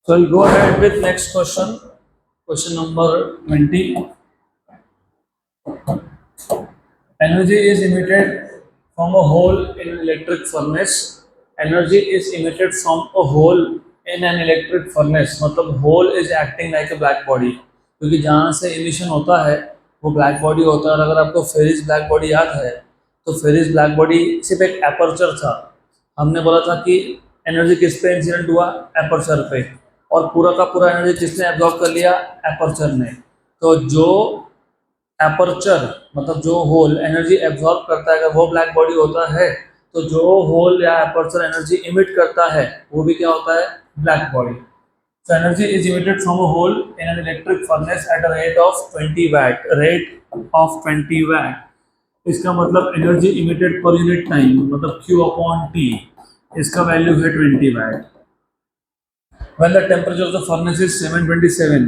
So I'll go ahead with next question. Question number 20. Energy is emitted from a hole in an electric furnace. Energy is emitted from a hole in an electric furnace. मतलब hole is acting like a black body. क्योंकि जहाँ से emission होता है वो black body होता है। और अगर आपको फेरिस ब्लैक बॉडी याद है तो फेरिस ब्लैक बॉडी सिर्फ एक एपर्चर था। हमने बोला था कि एनर्जी किस पे इंसिडेंट हुआ, एपर्चर पे, और पूरा का पूरा एनर्जी किसने एब्जॉर्ब कर लिया, एपर्चर ने। तो जो एपर्चर मतलब जो होल एनर्जी एब्जॉर्ब करता है अगर वो ब्लैक बॉडी होता है तो जो होल या एपर्चर एनर्जी इमिट करता है वो भी क्या होता है, black body. So energy is emitted from a hole in an electric furnace at a rate of 20 watt. Rate of 20 watt. इसका मतलब energy emitted per unit time मतलब Q अपॉन T, इसका वैल्यू है 20 वाट। When the temperature of the furnace is 727,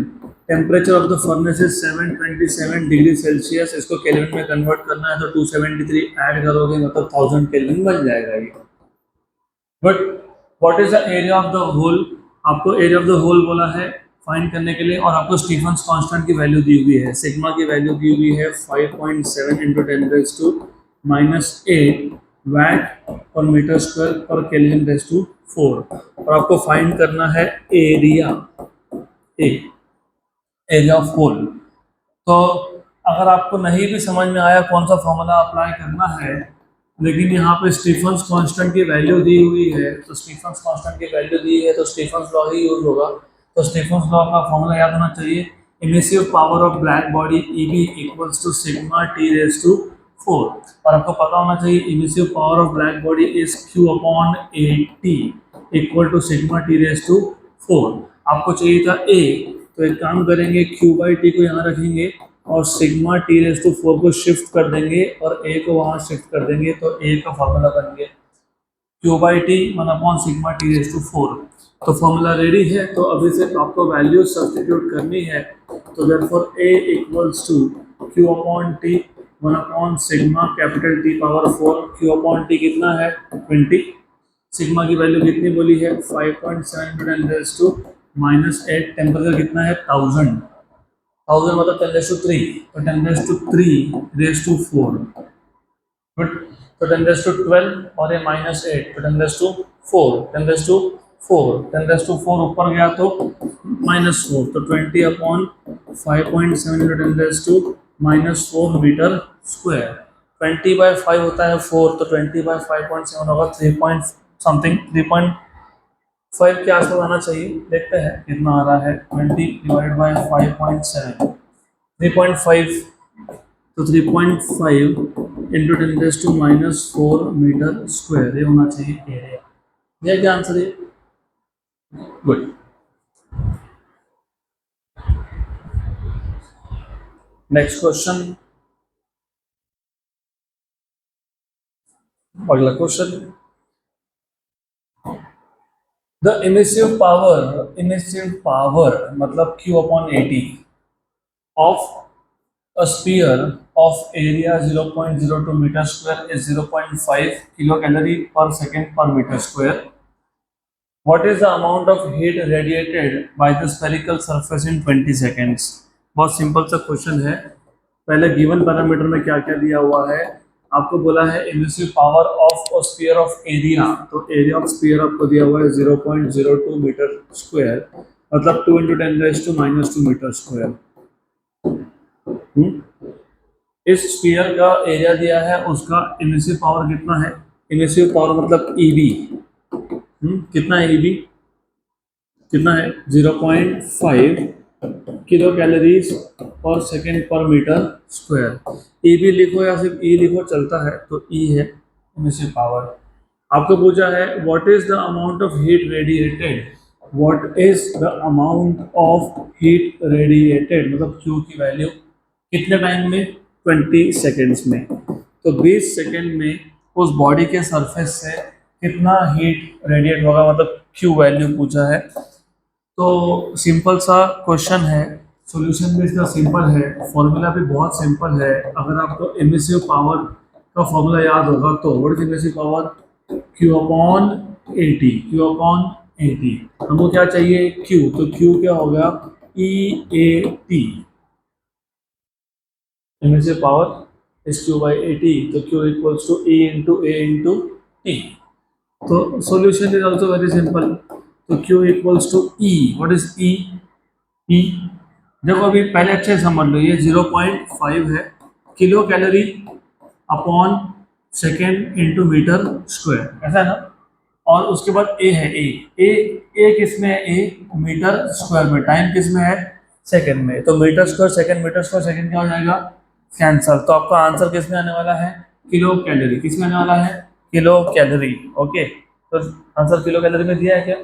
temperature of the furnace is 727 degree Celsius. इसको kelvin में convert करना है तो 273 ऐड करोगे मतलब 1000 केल्विन बन जाएगा ये। But what is the area of the hole, आपको एरिया ऑफ द होल बोला है फाइंड करने के लिए, और आपको स्टीफन्स कांस्टेंट की वैल्यू दी हुई है, सिग्मा की वैल्यू दी हुई है 5.7 into 10⁻⁻8 watt per metre square per kelvin raise to 4, और आपको फाइंड करना है एरिया, एरिया ऑफ होल। तो अगर आपको नहीं भी समझ में आया कौन सा फॉर्मूला अप्लाई करना है, लेकिन यहाँ पे स्टीफन्स कांस्टेंट की वैल्यू दी हुई है, तो स्टीफन्स कांस्टेंट की वैल्यू दी है तो स्टीफन्स लॉ ही यूज होगा। तो स्टीफन्स लॉ का फॉर्मूला याद होना चाहिए, emissive power of black body EB equals to sigma T raise to 4, और आपको पता होना चाहिए emissive power of black body is Q upon AT equal to sigma T raise to 4। आपको चाहिए था A, तो एक काम करेंगे Q/T को यहाँ रखेंगे और सिग्मा T रेज़ टू 4 को शिफ्ट कर देंगे और A को वहाँ शिफ्ट कर देंगे, तो A का फॉर्मूला बन गया Q/T 1 sigma T raise to 4। तो फॉर्मूला रेडी है, तो अभी से आपको वैल्यू सब्स्टिट्यूट करनी है। तो therefore A equals to Q/T 1 sigma capital T power 4। Q/T कितना है 20, सिग्मा की वैल्यू कितनी बोली है 5.7 इंटू 10⁻⁻8, टेम्परेचर कितना है 1000 मतलब 10⁻3, तो 10⁻3 रेज़ टू 4, बट तो 10⁻12 और ये -8 तो 10⁻4 10⁻4 ऊपर गया तो -4, तो 20 अपॉन 5.7 इंटू 10⁻⁻4 मीटर स्क्वायर। 20/5 होता है 4, तो 20/5.7 होगा 3 समथिंग 3.5 के आसपास आना चाहिए। देखते हैं कितना आ रहा है, 20 डिवाइड बाय 5.7 3.5, तो 3.5 इंटू 10⁻⁻4 मीटर स्क्वायर ये होना चाहिए एरिया। ये क्या आंसर है? गुड। नेक्स्ट क्वेश्चन, अगला क्वेश्चन, द इमिसिव पावर मतलब Q upon AT of a sphere of area 0.02 meter square is 0.5 kilocalorie per second per meter square. What is the amount of heat radiated by the spherical surface in 20 seconds? बहुत simple सा question है। पहले given parameter में क्या क्या दिया हुआ है, आपको बोला है emissive power of a sphere of area, तो एरिया ऑफ स्फीयर आपको दिया हुआ है 0.02 मीटर स्क्वायर मतलब 2 इंटू 10⁻⁻2 मीटर स्क्वायर। इस स्फीयर का एरिया दिया है, उसका इमिसिव पावर कितना है, इमिसिव पावर मतलब EB, कितना है EB, कितना है 0.5 किलो कैलोरीज पर सेकेंड पर मीटर स्क्वायर। EB लिखो या सिर्फ E लिखो चलता है, तो E है इमिसिव पावर। आपको पूछा है what is the amount of heat radiated, what is the amount of heat radiated मतलब Q की वैल्यू कितने टाइम में, 20 सेकेंड्स में। तो 20 सेकेंड में उस बॉडी के सरफेस से कितना हीट रेडिएट होगा मतलब Q वैल्यू पूछा है। तो सिंपल सा क्वेश्चन है, सॉल्यूशन भी इसका सिंपल है, फॉर्मूला भी बहुत सिंपल है। अगर आपको इमिसिव पावर का फॉर्मूला याद होगा तो what is emissive power Q upon AT, Q upon T. हमको क्या चाहिए, क्यू, तो क्यू क्या हो गया, E A T, emissive power is Q by A T, तो Q equals to E into A into T. तो solution is also very simple, तो Q equals to E, what is E, E देखो अभी पहले अच्छे से समझ लो, ये 0.5 है kilo calorie upon second into metre square, ऐसा है ना। और उसके बाद ए है, ए किस में है, ए मीटर स्क्वायर में, टाइम किस में है, सेकंड में, तो मीटर स्क्वायर सेकंड क्या हो जाएगा, कैंसर। तो आपका आंसर किस में आने वाला है, किलो कैलोरी, किस में आने वाला है, किलो कैलोरी। ओके, तो आंसर किलो कैलोरी में दिया है क्या, है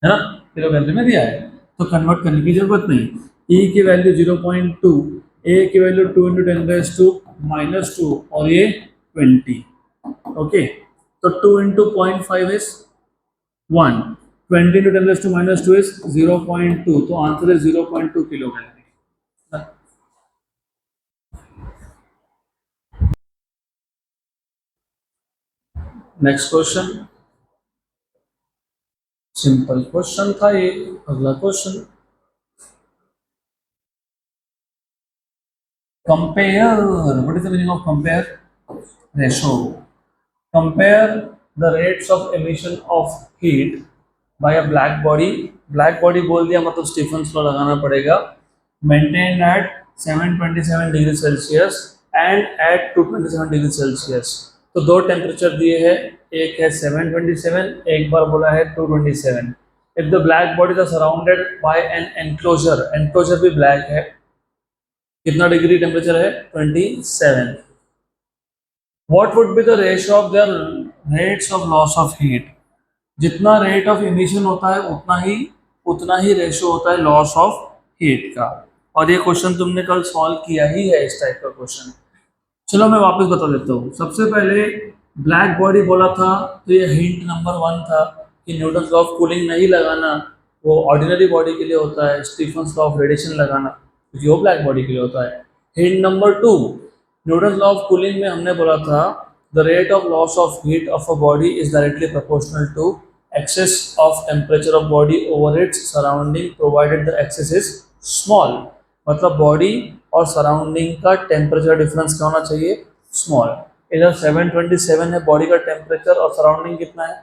ना, किलो कैलोरी में दिया है, तो कन्वर्ट करने की जरूरत नहीं। ई की वैल्यू 0.2, ए की वैल्यू 2 इंटू 10⁻⁻², और ये 20। ओके, तो 2 इंटू 0.5 इज 1, 20 इंटू 10⁻² इज 0.2, तो answer is 0.2 kilo calorie. Next question, simple question था ये। अगला question, compare, what is the meaning of compare, ratio. Compare the rates of emission of heat by a black body, black body बोल दिया मतलब Stefan's law लगाना पड़ेगा, maintain at 727 degree Celsius and at 227 degree Celsius. तो दो temperature दिए हैं, एक है 727, एक बार बोला है 227। If the black bodies are surrounded by an enclosure, enclosure भी ब्लैक है, कितना डिग्री टेम्परेचर है, 27। What would be the ratio of their rates of loss of heat, जितना रेट ऑफ इमिशन होता है उतना ही रेशियो होता है लॉस ऑफ हीट का। और ये क्वेश्चन तुमने कल सॉल्व किया ही है, इस टाइप का क्वेश्चन। चलो मैं वापस बता देता हूँ। सबसे पहले ब्लैक बॉडी बोला था, तो ये हिंट नंबर 1 था कि न्यूटन्स लॉ ऑफ कूलिंग नहीं लगाना, वो ऑर्डिनरी बॉडी के लिए होता है। स्टीफन्स लॉ ऑफ रेडिएशन लगाना, क्योंकि वो ब्लैक बॉडी के लिए होता है। Hint number 2, Newton's law of cooling में हमने बोला था the rate of loss of heat of a body is directly proportional to excess of temperature of body over its surrounding provided the excess is small. मतलब body और surrounding का temperature difference क्या होना चाहिए, स्मॉल। इधर 727 है body का temperature और सराउंडिंग कितना है,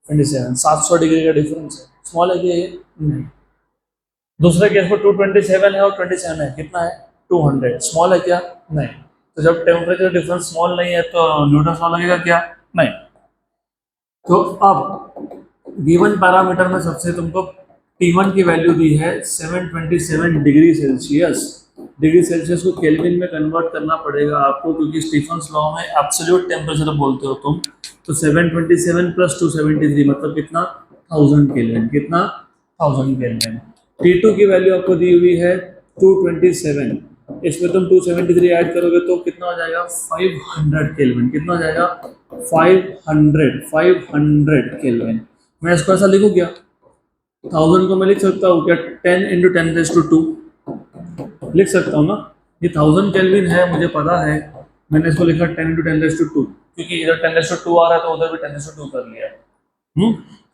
27, 700 डिग्री का डिफरेंस है, स्मॉल है कि ये नहीं। दूसरे केस में 227 है और 27 है, कितना है 200, स्मॉल है क्या, नहीं। तो जब टेम्परेचर डिफरेंस स्मॉल नहीं है तो न्यूटन लॉ लगेगा क्या, नहीं। तो अब गिवन पैरामीटर में सबसे तुमको T1 की वैल्यू दी है 727 डिग्री सेल्सियस। डिग्री सेल्सियस को केल्विन में कन्वर्ट करना पड़ेगा आपको, क्योंकि स्टीफन्स लॉ में एब्सोल्यूट टेम्परेचर बोलते हो तुम। तो 727 प्लस 273 मतलब कितना, 1000 केल्विन, कितना 1000 केल्विन। T2 की वैल्यू आपको दी हुई है 227, इसमें तुम 273 ऐड करोगे तो कितना हो जाएगा, 500 केल्विन। कितना हो जाएगा, 500 केल्विन। मैं इसको ऐसा लिखूँ क्या, 1000 को मैं लिख सकता हूँ क्या, 10 इंटू 10⁻², लिख सकता हूँ ना। ये 1000 केल्विन है, मुझे पता है, मैंने इसको लिखा 10 इंटू 10⁻², क्योंकि इधर 10⁻² आ रहा है तो उधर भी 10⁻² कर लिया।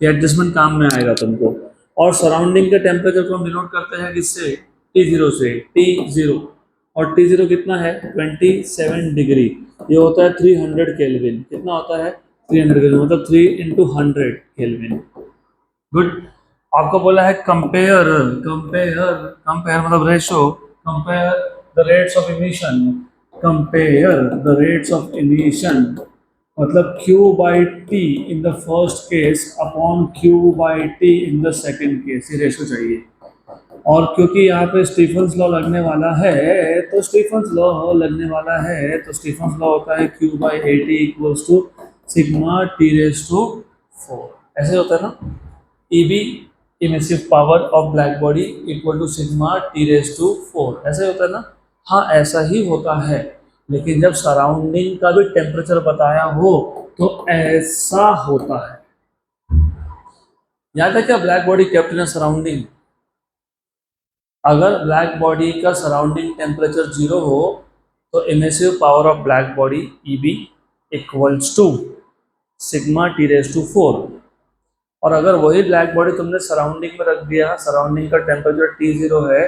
ये एडजस्टमेंट काम में आएगा तुमको। और सराउंडिंग के टेम्परेचर को हम डिनोट करते हैं किससे, T0 से, T0, और T0 कितना है 27 डिग्री, ये होता है 300 केल्विन। कितना होता है 300 केल्विन, मतलब 3 इंटू 100 केल्विन। गुड। आपको बोला है कंपेयर, कंपेयर मतलब ratio, compare the rates of emission, compare the rates of emission मतलब Q by T in the first case upon Q by T in the second case, ये ratio चाहिए। और क्योंकि यहाँ पे स्टीफन्स लॉ लगने वाला है, तो स्टीफन्स लॉ लगने वाला है तो स्टीफन्स लॉ होता है Q by A T equals to sigma T⁻⁴। ऐसे होता है ना, EB emissive power of black body equal to sigma T⁴, ऐसे होता है ना। हाँ ऐसा ही होता है, लेकिन जब सराउंडिंग का भी टेम्परेचर बताया हो तो ऐसा होता है। याद है क्या, black body kept in surrounding. अगर ब्लैक बॉडी का सराउंडिंग टेम्परेचर 0 हो तो emissive power of black body EB equals to sigma T⁴। और अगर वही ब्लैक बॉडी तुमने सराउंडिंग में रख दिया, सराउंडिंग का टेम्परेचर T0 है,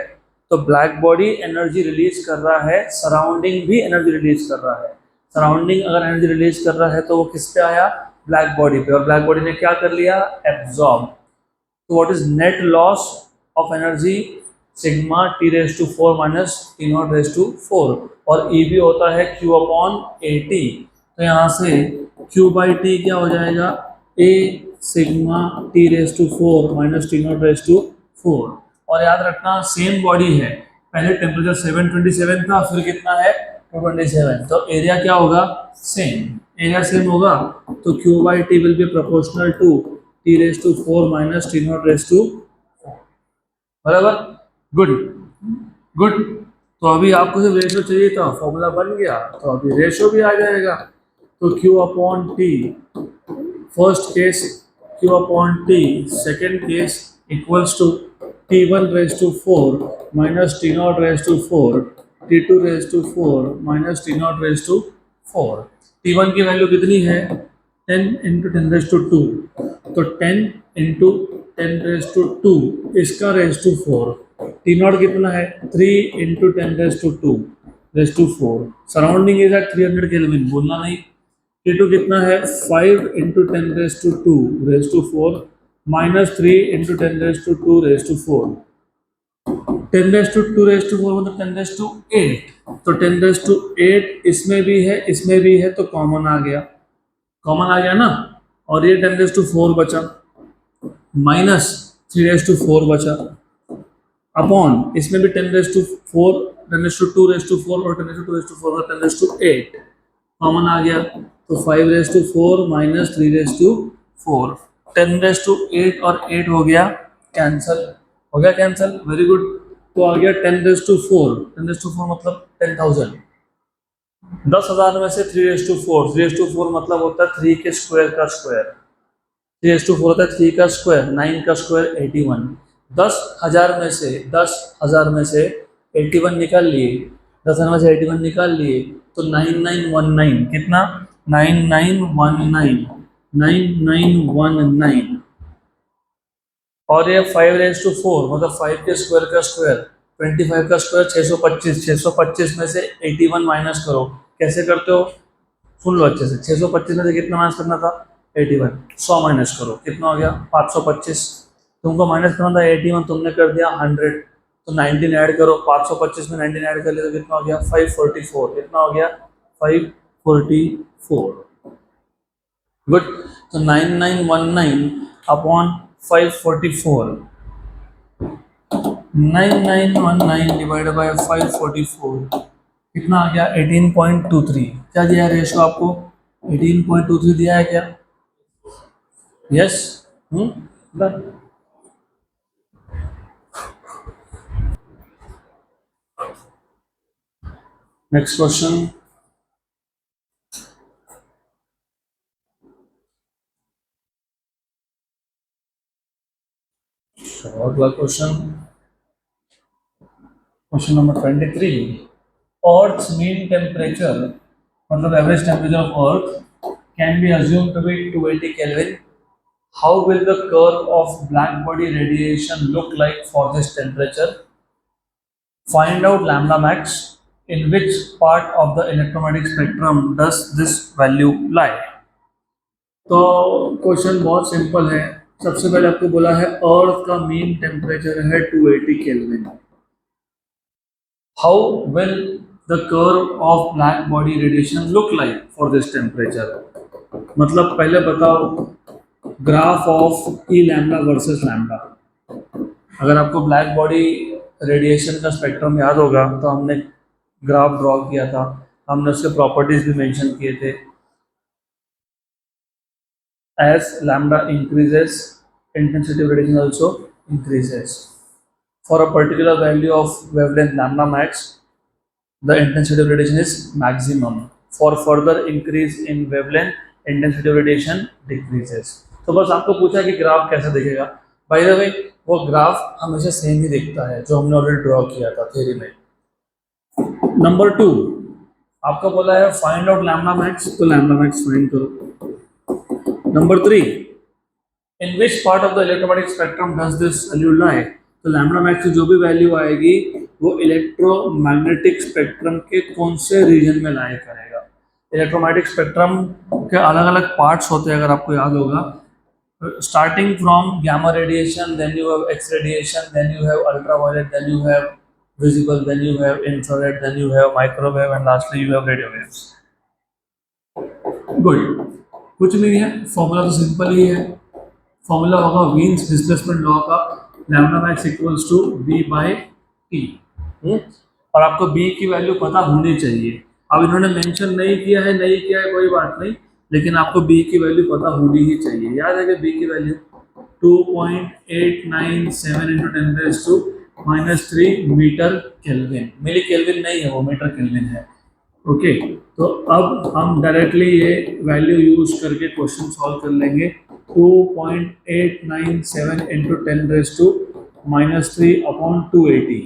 तो ब्लैक बॉडी एनर्जी रिलीज कर रहा है, सराउंडिंग भी एनर्जी रिलीज कर रहा है। सराउंडिंग अगर एनर्जी रिलीज कर रहा है तो वो किस पे आया, ब्लैक बॉडी पे, और ब्लैक बॉडी ने क्या कर लिया, एब्जॉर्ब। तो what is net loss of energy, sigma T⁴ minus T⁴, और E भी होता है Q/AT। तो यहाँ से Q/T क्या हो जाएगा, A sigma T⁴ minus T⁴। और याद रखना सेम बॉडी है, पहले टेम्परेचर 727 था, फिर कितना है 227, तो एरिया क्या होगा, सेम, एरिया सेम होगा, तो Q/T will be proportional to T⁴ minus T⁴, बराबर, गुड गुड। तो अभी आपको सिर्फ रेशो चाहिए था, फॉर्मूला बन गया, तो अभी रेशो भी आ जाएगा। तो Q/T first case, Q/T second case equals to T⁴ minus T⁴ T⁴ minus T⁴। T1 की वैल्यू कितनी है, 10 इंटू 10⁻², तो 10 इंटू 10⁻², इसका ⁴ T0 कितना है, 3 into 10⁻²⁴। Surrounding is at 300 kelvin, बोलना नहीं। T2 कितना है, 5 इंटू 10⁻²⁴ माइनस 3 इंटू 10⁻²⁴। 10⁻²⁴ मतलब 10⁻8, तो 10⁻8 इसमें भी है, इसमें भी है, तो कॉमन आ गया, कॉमन आ गया ना, और ये 10⁻4 बचा, माइनस 3⁻4 बचा, अपॉन इसमें भी 10⁻4, 10⁻2⁴ और 10⁻2⁴ और 10⁻8 कॉमन आ गया, तो 5⁴ माइनस 3⁻4, 10⁻8 और 8 हो गया कैंसल, हो गया कैंसल, वेरी गुड। तो आ गया 10⁻4, 10⁻4 मतलब 10,000, 10,000 में से 3⁻4, 3⁻4 मतलब होता है 3 के स्क्वायर का स्क्वायर, 3⁻4 होता है 3 का स्क्वायर, 9 का स्क्वायर 81, 10,000 में से 10,000 में से 81 निकाल लिए, 10,000 में से 81 निकाल लिए, तो 9919 कितना, 9919, 9919, और ये 5⁴ मतलब 5 के स्क्वायर का स्क्वायर, 25 का स्क्वायर 625, 625 में से 81 माइनस करो, कैसे करते हो, सुन लो अच्छे से, 625 में से कितना माइनस करना था, 81, 100 माइनस करो, कितना हो गया 525, तुमको माइनस करना था 81, तुमने कर दिया 100, तो 19 ऐड करो, 525 में 19 ऐड कर लिया तो कितना हो गया 544, कितना हो गया 544, गुड। तो 9919 अपॉन 544, 9919 डिवाइडेड बाय 544 कितना आ गया 18.23, क्या दिया है रेशो आपको, 18.23 दिया है क्या, यस, डन। नेक्स्ट क्वेश्चन, अगला question, question number 23, Earth's mean temperature मतलब average temperature of earth can be assumed to be 280 Kelvin. How will the curve of black body radiation look like for this temperature? Find out lambda max. In which part of the electromagnetic spectrum does this value lie? तो question बहुत simple है, सबसे पहले आपको बोला है अर्थ का mean temperature है 280 kelvin. How will the curve of black body radiation look like for this temperature, मतलब पहले बताओ graph of E lambda versus lambda. अगर आपको ब्लैक बॉडी रेडिएशन का स्पेक्ट्रम याद होगा तो हमने ग्राफ ड्रॉ किया था, हमने उसके प्रॉपर्टीज भी मेंशन किए थे। As lambda increases, intensity of radiation also increases. For a particular value of wavelength lambda max, the intensity of radiation is maximum. For further increase in wavelength, intensity of radiation decreases. तो बस आपको पूछा कि graph कैसा दिखेगा। By the way वो graph हमेशा same ही दिखता है जो हमने ऑलरेडी ड्रॉ किया था थ्योरी में। नंबर 2 आपको बोला है फाइंड आउट लैम्डा मैक्स, तो लैम्डा मैक्स फाइंड करो। Number 3 in which part of the electromagnetic spectrum does this value lie? तो लैम्ब्डा मैक्स की जो भी वैल्यू आएगी वो इलेक्ट्रोमैग्नेटिक स्पेक्ट्रम के कौन से रीजन में लाई करेगा? इलेक्ट्रोमैग्नेटिक स्पेक्ट्रम के अलग अलग पार्ट्स होते हैं, अगर आपको याद होगा. Starting from gamma radiation, then you have X radiation, then you have ultraviolet, then you have visible, then you have infrared, then you have microwave, and lastly you have radio waves. Good. कुछ नहीं है, formula तो simple ही है. Formula होगा Wien's displacement law का, lambda max equals to B by T. और आपको B की वैल्यू पता होनी चाहिए. अब इन्होंने मेंशन नहीं किया है कोई बात नहीं, लेकिन आपको बी की वैल्यू पता होनी ही चाहिए. याद है कि बी की वैल्यू 2.897 इंटू 10⁻³ मीटर केल्विन. मिली केल्विन नहीं है, वो मीटर केल्विन है. ओके, तो अब हम डायरेक्टली ये वैल्यू यूज करके क्वेश्चन सॉल्व कर लेंगे. 2.897 इंटू 10⁻³ अपॉन 280.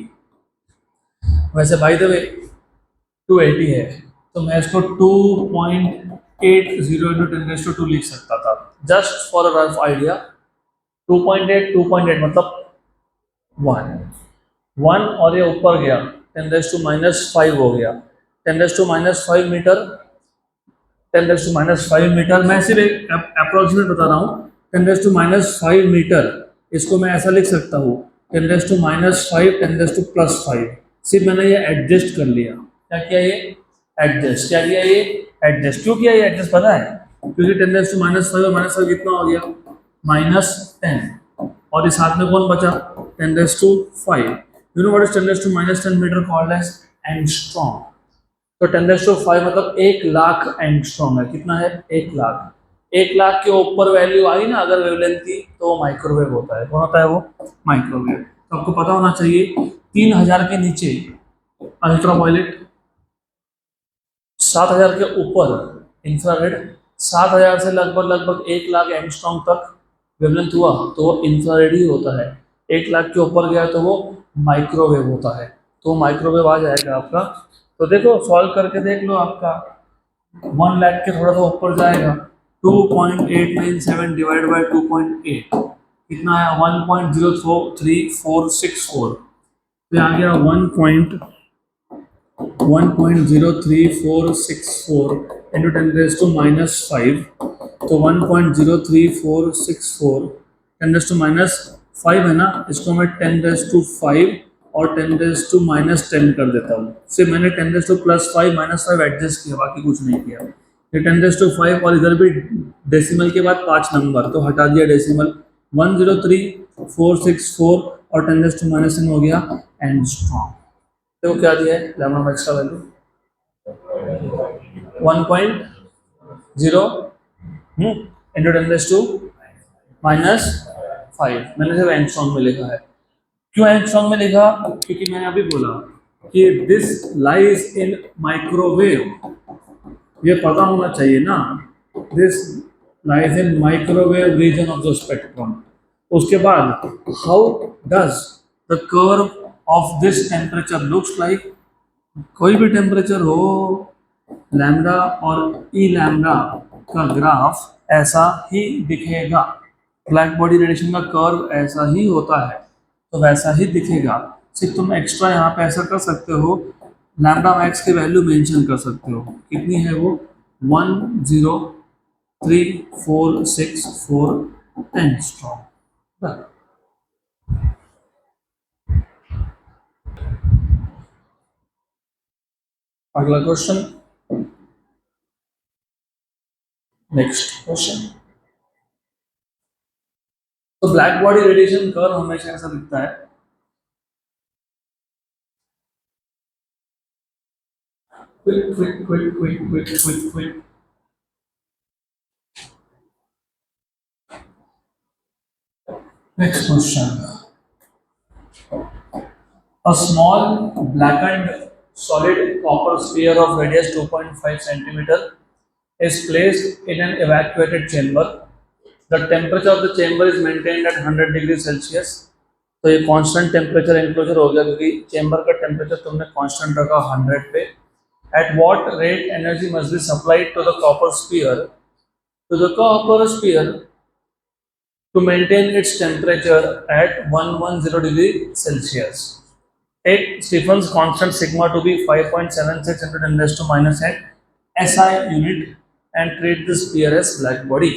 वैसे बाय द वे 280 है, तो मैं इसको 2.80 इंटू 10⁻² लिख सकता था, just for a rough idea. 2.8 मतलब 1 और ये ऊपर गया 10⁻⁻5 हो गया. 10⁻⁻5 मीटर, 10⁻⁻5 मीटर. मैं सिर्फ एक अप्रोक्सीमेट बता रहा हूँ. 10⁻⁻5 मीटर, इसको मैं ऐसा लिख सकता हूँ 10⁻⁵, 10⁻+5. सिर्फ मैंने ये एडजस्ट कर लिया. क्या किया ये? एडजस्ट. क्या किया ये? एडजस्ट. क्यों किया ये एडजस्ट पता है? क्योंकि 10⁻⁻5 और -5 कितना हो गया? -10. और इस हाथ में कौन बचा? 10⁵. You know what is 10⁻10 metre called as angstrom. तो 10⁵ मतलब 1,00,000 एंगस्ट्रॉम है. कितना है? 1,00,000. 1,00,000 के ऊपर वैल्यू आई ना अगर वेवलेंथ की, तो वो माइक्रोवेव होता है. कौन होता है वो? माइक्रोवेव. तो आपको पता होना चाहिए 3000 के नीचे अल्ट्रावायलेट, 7000 के ऊपर इंफ्रारेड, 7000 से लगभग 1,00,000 एंगस्ट्रॉम तक वेवलेंथ हुआ तो वो इंफ्रारेड ही होता है. 1,00,000 के ऊपर गया तो वो माइक्रोवेव होता है. तो माइक्रोवेव आ जाएगा आपका. तो देखो सॉल्व करके देख लो, आपका 1,00,000 के थोड़ा सा ऊपर जाएगा. 2.897 डिवाइड बाई 2.8 कितना है? 1.03464. तो आ गया 1.03464 इंटू 10⁻⁻5. तो 1.03464 10⁻⁵ है ना, इसको मैं 10⁻5 और 10⁻⁻10 कर देता हूँ. सिर्फ मैंने 10⁻+5 -5 एडजस्ट किया, बाकी कुछ नहीं किया. ये 10⁻5 और इधर भी डेसिमल के बाद 5 नंबर, तो हटा दिया डेसिमल. 1.03464 और 10⁻⁻10 हो गया एंगस्ट्रॉम. तो क्या दिया है लैम्ब्डा मैक्स का वैल्यू? 1.0 इंटू 10⁻⁻5. मैंने सिर्फ एंगस्ट्रॉम में लिखा है. क्यों एंगस्ट्रॉम में लिखा? क्योंकि मैंने अभी बोला कि दिस लाइज इन माइक्रोवेव. ये पता होना चाहिए ना, this lies in microwave region of the spectrum. उसके बाद how does the curve of this temperature looks like. कोई भी टेम्परेचर हो, लैम्ब्डा और ई लैम्ब्डा का ग्राफ ऐसा ही दिखेगा. ब्लैक बॉडी रेडिएशन का कर्व ऐसा ही होता है, तो वैसा ही दिखेगा. सिर्फ तुम एक्स्ट्रा यहाँ पे ऐसा कर सकते हो, लैम्ब्डा मैक्स की वैल्यू मेंशन कर सकते हो. कितनी है वो? 1.03464 एंगस्ट्रॉम. अगला क्वेश्चन. Next question. तो ब्लैक बॉडी रेडिएशन कर्व हमेशा ऐसा दिखता है. quick. Next question. A small blackened solid copper sphere of radius 2.5 centimeter is placed in an evacuated chamber. The temperature of the chamber is maintained at 100 degrees Celsius. तो ये constant temperature enclosure हो गया, क्योंकि chamber का temperature तुमने constant रखा 100 पे. At what rate energy must be supplied to the copper sphere to maintain its temperature at 110 degree Celsius. Take Stephen's constant sigma to be 5.76 into 10 raised to minus 8 SI unit and treat this sphere as black body.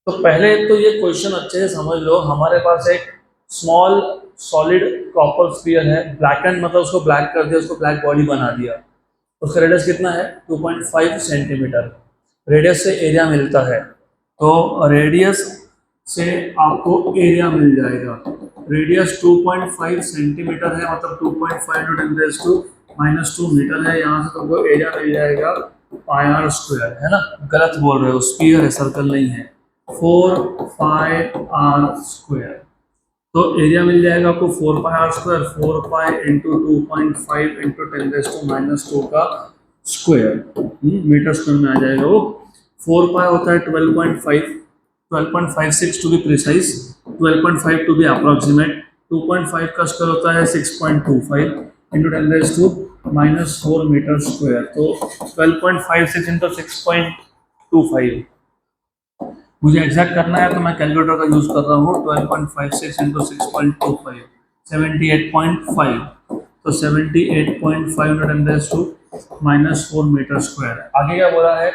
तो पहले तो ये question अच्छे से समझ लो, हमारे पास एक small solid copper sphere है, ब्लैक एंड मतलब उसको ब्लैक कर दिया, उसको ब्लैक बॉडी बना दिया। उसका रेडियस कितना है 2.5 सेंटीमीटर। रेडियस से एरिया मिलता है, तो रेडियस से आपको एरिया मिल जाएगा। रेडियस 2.5 सेंटीमीटर है, मतलब 2.5 into 10 raised to -2 मीटर है। यहाँ से तुमको एरिया मिल जाएगा पाई आर स्क्वायर, है ना? गलत बोल रहे हो, स्फीयर है, सर्कल नहीं है। 4 पाई आर स्क्वायर, तो एरिया मिल जाएगा आपको 4 pi r square, 4 pi into 2.5 into 10 raise to -2 का स्क्वायर, मीटर स्क्वायर में आ जाएगा वो। 4 पाई होता है 12.56 to be precise, 12.5 to be approximate. 2.5 का स्क्वायर होता है 6.25 into 10 raise to -4 metre square, तो 12.56 इंटू 6.25। मुझे एग्जैक्ट करना है तो मैं कैलकुलेटर का यूज़ कर रहा हूँ। 12.56 इंटू 6.25 78.5, तो 78.5 into 10 raise to -4 metre square. आगे क्या बोला है?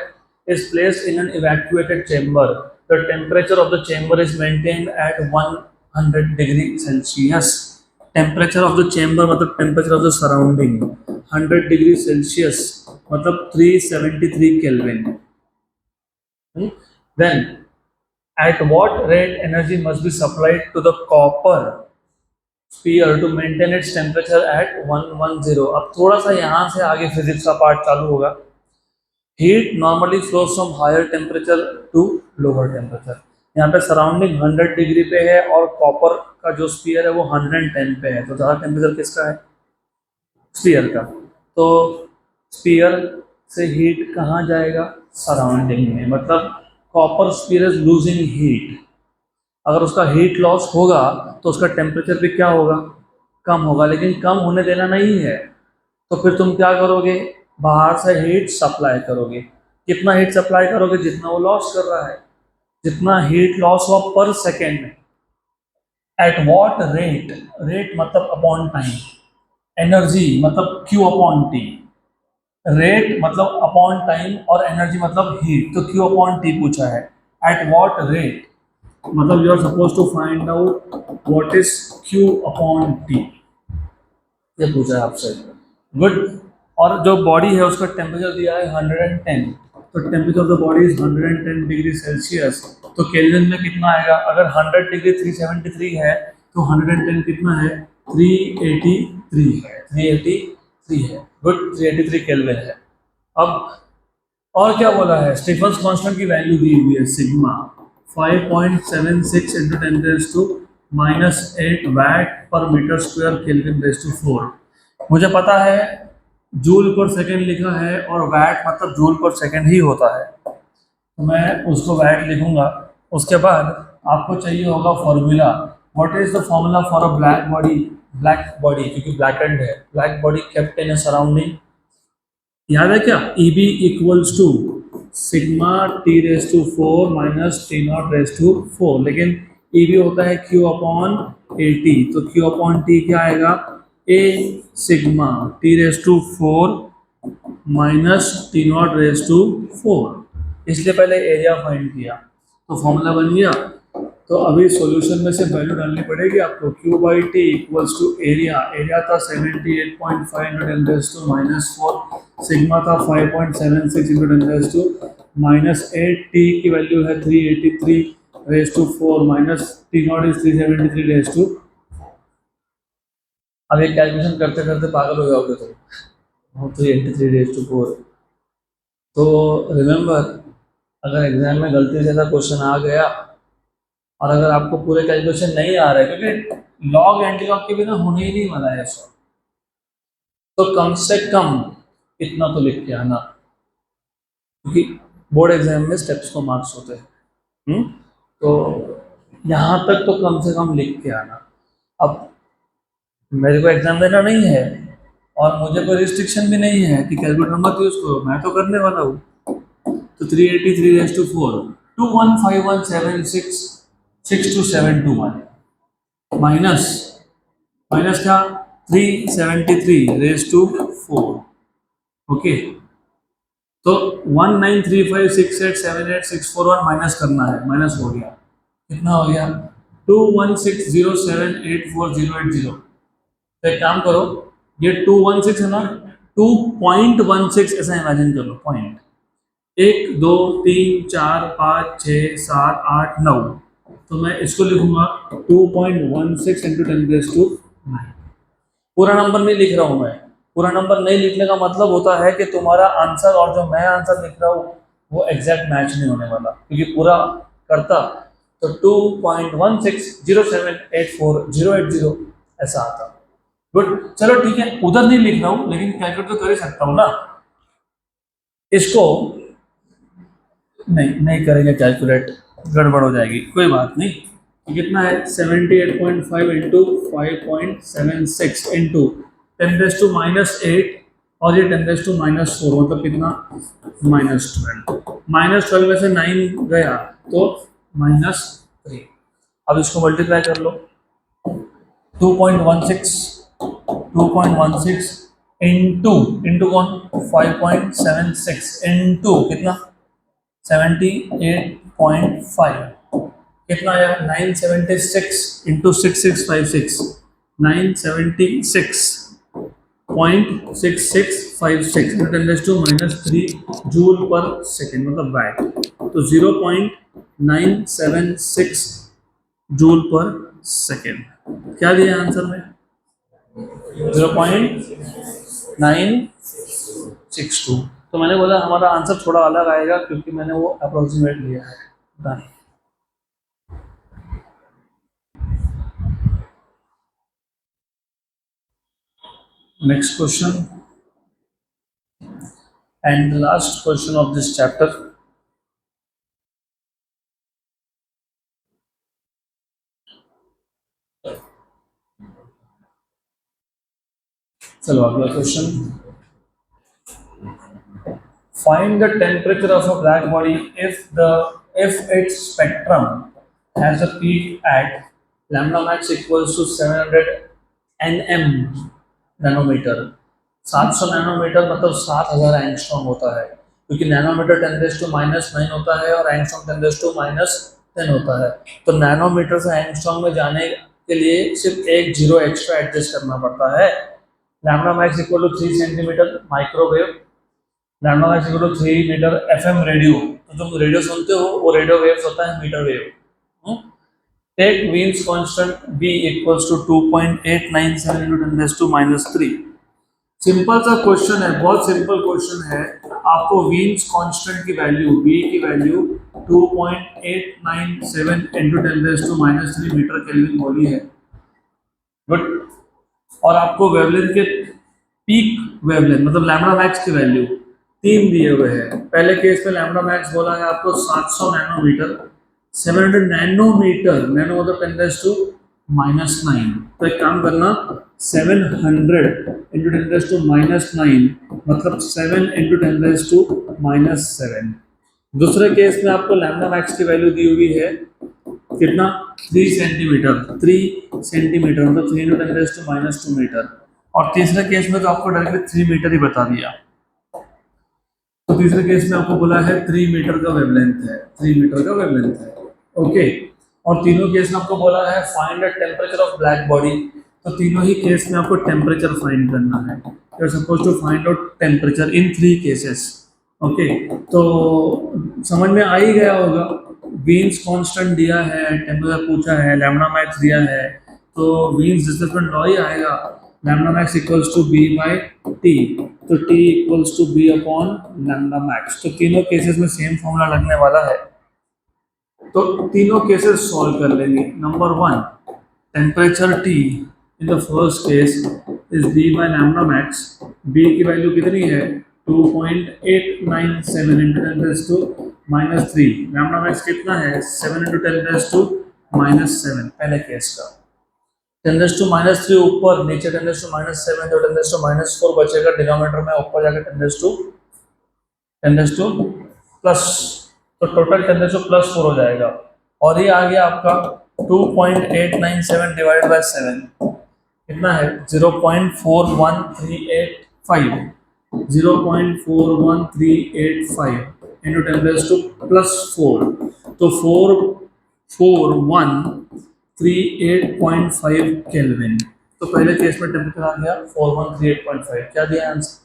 Is placed in an evacuated chamber, the temperature of the chamber is maintained at 100 degree Celsius. Temperature of the chamber मतलब temperature of the surrounding 100 degree Celsius मतलब 373 Kelvin. Then at what rate energy must be supplied to the copper sphere to maintain its temperature at 110? अब थोड़ा सा यहाँ से आगे physics का part चालू होगा। Heat normally flows from higher temperature to lower temperature. यहाँ पे सराउंडिंग 100 डिग्री पे है और कॉपर का जो स्फीयर है वो 110 पे है, तो ज़्यादा टेम्परेचर किसका है? स्फीयर का। तो स्फीयर से हीट कहाँ जाएगा? सराउंडिंग में, मतलब copper sphere is losing heat. अगर उसका हीट लॉस होगा तो उसका टेम्परेचर भी क्या होगा? कम होगा, लेकिन कम होने देना नहीं है। तो फिर तुम क्या करोगे? बाहर से हीट सप्लाई करोगे। कितना हीट सप्लाई करोगे? जितना वो लॉस कर रहा है, जितना हीट लॉस हुआ per second. At what rate? Rate मतलब अपॉन टाइम, एनर्जी मतलब Q अपॉन टी। रेट मतलब अपॉन टाइम और एनर्जी मतलब हीट, तो Q अपॉन टी पूछा है। एट वॉट रेट मतलब you are suppose to find out what is Q upon T, ये पूछा है आपसे। गुड। और जो बॉडी है उसका टेम्परेचर दिया है 110, तो temperature of the body is 110 degree Celsius, तो केल्विन में कितना आएगा? अगर 100 डिग्री 373 है तो 110 कितना है? 383 है, 383 है। गुड, 383 केल्विन है। अब और क्या बोला है? स्टीफन्स कांस्टेंट की वैल्यू दी हुई है sigma 5.76 into 10 raise to -8 watt पर metre square Kelvin raise to 4। मुझे पता है जूल पर सेकेंड लिखा है और वैट मतलब जूल पर सेकेंड ही होता है, तो मैं उसको वैट लिखूंगा। उसके बाद आपको चाहिए होगा formula. What is the formula for a black body? Black body क्योंकि ब्लैक एंड है, black body kept in a surrounding, याद है क्या? EB equals to sigma T raise to 4 minus T0 raise to 4, लेकिन EB होता है Q upon AT, तो Q upon T क्या आएगा? A sigma T raise to 4 minus T0 raise to 4, इसलिए पहले एरिया फाइंड किया तो फॉर्मूला बन गया। तो अभी सॉल्यूशन में से वैल्यू डालनी पड़ेगी आपको। Q by T equals to area, area था 78.5 इंटू 10 रेज़ टू -4, सिग्मा था 5.76 इंटू 10 रेज़ टू -8, टी की वैल्यू है 383 raise to 4 minus T0 is 373 raise to. अब एक कैलकुलेशन करते करते पागल हो जाओगे तो 383 रेज़ टू 4। तो रिमेंबर, अगर एग्जाम में गलती से ऐसा क्वेश्चन आ गया और अगर आपको पूरे कैलकुलेशन नहीं आ रहा है, क्योंकि लॉग एंटी लॉग के बिना होने ही नहीं वाला है इसको, तो कम से कम इतना तो लिख के आना, क्योंकि बोर्ड एग्जाम में स्टेप्स को मार्क्स होते हैं। तो यहाँ तक तो कम से कम लिख के आना। अब मेरे को एग्जाम देना नहीं है और मुझे कोई रिस्ट्रिक्शन भी नहीं है कि कैलकुलेटर मत यूज करो, मैं तो करने वाला हूँ। तो 383 रेज़ टू 4 21517 6271 माइनस माइनस क्या 373 रेज टू 4। ओके, तो 1935687864 माइनस करना है, माइनस हो गया, कितना हो गया 2160784080। तो एक काम करो, ये 216 है ना, 2.16 ऐसा इमेजिन कर लो, पॉइंट 1 2 3 4 5 6 7 8 9, तो मैं इसको लिखूंगा 2.16 इंटू 10⁻⁹ पूरा नंबर नहीं लिख रहा हूं मैं। पूरा नंबर नहीं लिखने का मतलब होता है कि तुम्हारा आंसर और जो मैं आंसर लिख रहा हूँ वो एग्जैक्ट मैच नहीं होने वाला, क्योंकि पूरा करता तो 2.1607848080 ऐसा आता। गुड, चलो ठीक है, उधर नहीं लिख रहा हूँ लेकिन कैलकुलेट तो कर ही सकता हूँ ना। इसको नहीं करेंगे कैलकुलेट, गड़बड़ हो जाएगी, कोई बात नहीं। तो कितना है 78.5 इंटू 5.76 इंटू 10⁻⁻8 और ये 10⁻⁻4 मतलब कितना -12 में से 9 गया तो -3। अब इसको मल्टीप्लाई कर लो, 2.16 इंटू इंटू कौन 5.76 इंटू कितना 78.5 कितना आया 976 इंटू 6656 976.6656 10⁻⁻3 जूल पर सेकेंड मतलब वाट, तो 0.976 जूल पर सेकेंड। क्या दिया आंसर में 0.962। तो मैंने बोला हमारा आंसर थोड़ा अलग आएगा क्योंकि मैंने वो अप्रोक्सीमेट लिया है। Done. Next question and the last question of this chapter. चलो अगला question, find the temperature of a black body if its spectrum has a peak at lambda max equals to 700 nm nanometre. 700 nanometre मतलब 7000 angstrom होता है, क्योंकि nanometre 10⁻⁹ होता है और angstrom 10⁻10 होता है। तो नैनोमीटर से एंगस्ट्रॉम में जाने के लिए सिर्फ एक जीरो एक्स्ट्रा एडजस्ट करना पड़ता है। Lambda max equal to 3 centimetre microwave, lambda max equal to 3 metre FM radio. तो तुम रेडियो सुनते हो वो रेडियो वेव्स होता है metre wave. Take Wien's constant v equals to 2.897 into 10⁻⁻3। Simple सा क्वेश्चन है, बहुत सिंपल क्वेश्चन है। आपको वीन्स कांस्टेंट की वैल्यू v की वैल्यू 2.897 into 10⁻⁻3 मीटर केल्विन बोली है। गुड। और आपको वेवलेंथ के पीक वेवलेंथ मतलब लैम्डा मैक्स की वैल्यू 3 दिए हुए हैं। पहले केस में लैम्डा मैक्स बोला है आपको 700 नैनोमीटर, 700 नैनोमीटर, नैनो मतलब 10⁻⁻9। तो एक काम करना 700 इंटू 10⁻⁻9 मतलब 7 इंटू 10⁻⁻7। दूसरे केस में आपको लैम्डा मैक्स की वैल्यू दी हुई है कितना 3 सेंटीमीटर, 3 सेंटीमीटर मतलब 3 इंटू 10⁻⁻2 मीटर। और तीसरे केस में तो आपको डायरेक्टली 3 मीटर ही बता दिया। तो तीसरे केस में आपको बोला है 3 मीटर का वेवलेंथ है, 3 मीटर का वेवलेंथ है। ओके, और तीनों केस में आपको बोला है find the temperature of black body. तो तीनों ही केस में आपको टेम्परेचर फाइंड करना है। You are suppose to find out temperature in 3 cases. Okay, तो समझ में आ ही गया होगा। वीन्स कांस्टेंट दिया है, टेम्परेचर पूछा है, लैम्डा मैक्स दिया है, तो वीन्स डिस्प्लेसमेंट लॉ ही आएगा। Lambda max equals to B by T, तो T equals to B upon lambda max. तो तीनों केसेस में सेम फॉर्मूला लगने वाला है, तो तीनों केसेस सॉल्व कर लेंगे। Number 1, temperature T in the first case is B by lambda max. B की वैल्यू कितनी है 2.897 इंटू 10⁻⁻3। लैम्डा मैक्स कितना है 7 इंटू 10⁻⁻7 पहले केस का। 10⁻³ ऊपर, नीचे 10⁻7, तो 10⁻4 बचेगा डिनोमिनेटर में, ऊपर जाकर 10⁻+, तो टोटल 10⁻+4 हो जाएगा। और ये आ गया आपका 2.897 डिवाइड बाय 7 कितना है 0.41385 0.41385 इंटू 10⁻⁴ तो 4138.5 केल्विन। तो पहले केस में टेम्परेचर आ गया 4138.5। क्या दिया आंसर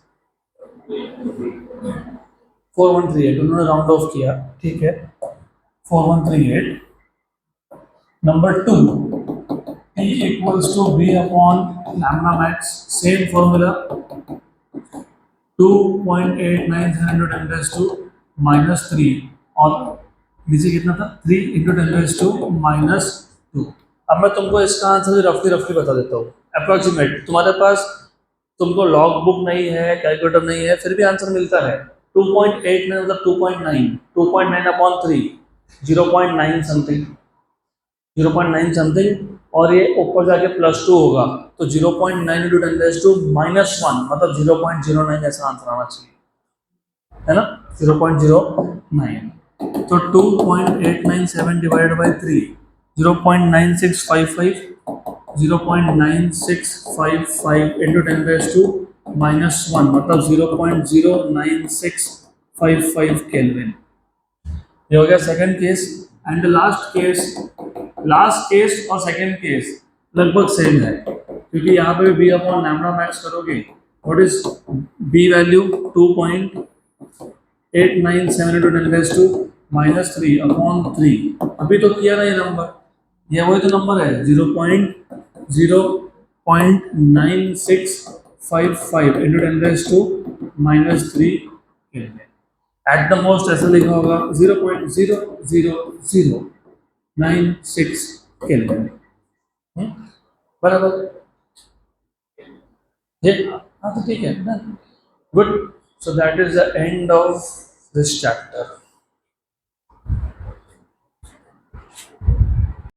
4138, उन्होंने राउंड ऑफ किया, ठीक है 4138। Number 2 T equals to B upon lambda max, same formula 2.89 और नीचे कितना था 3 इंटू 10⁻⁻²। अब मैं तुमको इसका आंसर रफली बता देता हूँ, अप्रोक्सीमेट। तुम्हारे पास तुमको लॉग बुक नहीं है, कैलकुलेटर नहीं है, फिर भी आंसर मिलता है 2.89 मतलब 2.9 अपॉन 3 0.9 समथिंग 0.9 समथिंग, और ये ऊपर जाके +2 होगा तो 0.9 इंटू 10⁻⁻1 मतलब 0.09 ऐसा आंसर आना चाहिए, है ना 0.09। तो 2.897 डिवाइडेड बाई 3 0.9655 0.9655 इंटू 10⁻⁻1 मतलब 0.09655 केल्विन। ये हो गया second case. And last case और सेकंड केस लगभग सेम है, क्योंकि यहाँ पे बी अपॉन लैम्डा मैक्स करोगे, what is B value 2.897 into 10⁻⁻³ upon 3। अभी तो किया ना ये नंबर, ये वही तो नंबर है 0.9655 into 10⁻⁻³ kelvin. At the most ऐसा लिखा होगा 0.00096 केल्विन। बराबर ये, हाँ तो ठीक है ना, good. So that is the end of this chapter.